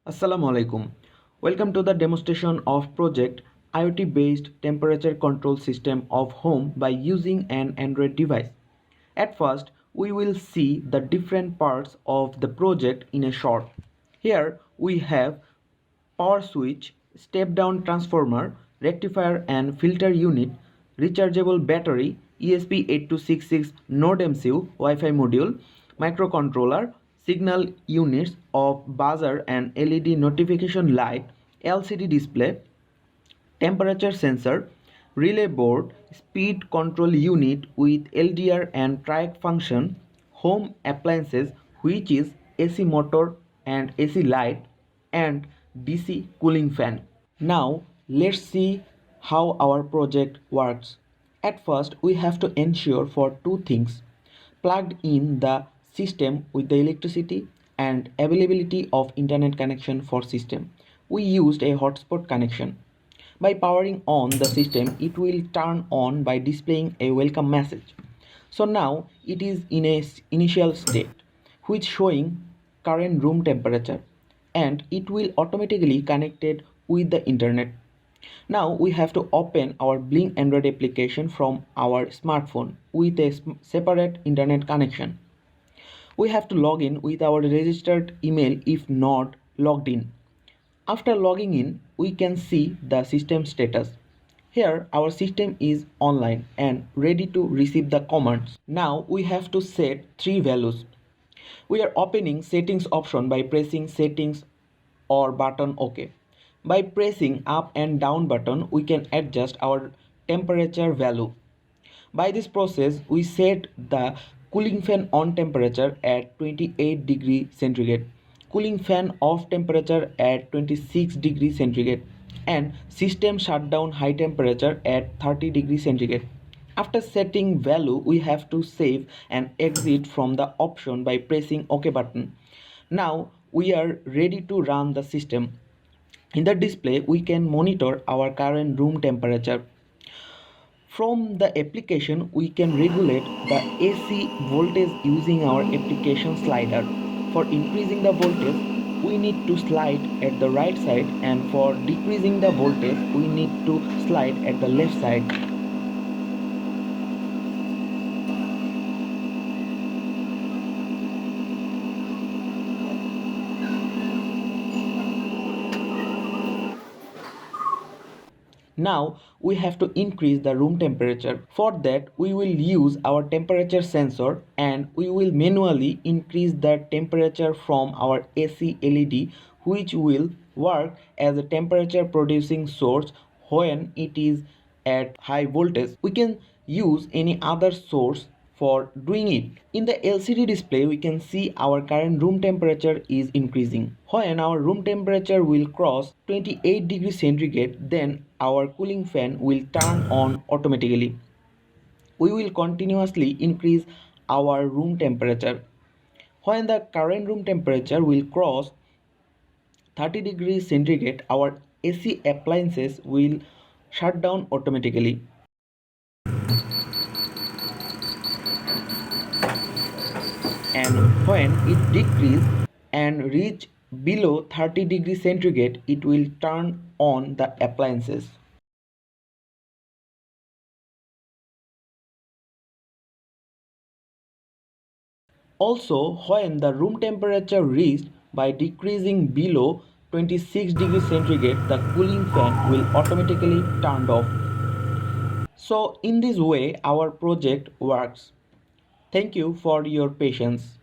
Assalamu alaikum. Welcome to the demonstration of project IoT based temperature control system of home by using an Android device. At first, we will see the different parts of the project in a short. Here we have power switch, step down transformer, rectifier and filter unit, rechargeable battery, ESP8266 Node MCU, Wi-Fi module, microcontroller, signal units of buzzer and LED notification light, LCD display, temperature sensor, relay board, speed control unit with LDR and triac function, home appliances which is AC motor and AC light and DC cooling fan. Now let's see how our project works. At first we have to ensure for two things: plugged in the system with the electricity and availability of internet connection for system. We used a hotspot connection. By powering on the system, it will turn on by displaying a welcome message. So now it is in a initial state which showing current room temperature, and it will automatically connected with the internet. Now we have to open our Blink Android application from our smartphone with a separate internet connection. We have to log in with our registered email if not logged in. After logging in, we can see the system status. Here our system is online and ready to receive the commands. Now we have to set three values. We are opening settings option by pressing settings or button OK. By pressing up and down button, we can adjust our temperature value. By this process, we set the cooling fan on temperature at 28 degree centigrade, cooling fan off temperature at 26 degree centigrade, and system shutdown high temperature at 30 degree centigrade. After setting value, we have to save and exit from the option by pressing OK button. Now we are ready to run the system. In the display, we can monitor our current room temperature. From the application, we can regulate the AC voltage using our application slider. For increasing the voltage, we need to slide at the right side, and for decreasing the voltage, we need to slide at the left side. Now we have to increase the room temperature. For that, we will use our temperature sensor and we will manually increase the temperature from our AC LED, which will work as a temperature producing source when it is at high voltage. We can use any other source for doing it. In the LCD display, we can see our current room temperature is increasing. When our room temperature will cross 28 degrees centigrade, then our cooling fan will turn on automatically. We will continuously increase our room temperature. When the current room temperature will cross 30 degrees centigrade, our AC appliances will shut down automatically. And when it decreases and reach below 30 degrees centigrade, it will turn on the appliances. Also, when the room temperature reached by decreasing below 26 degrees centigrade, the cooling fan will automatically turn off. So in this way our project works. Thank you for your patience.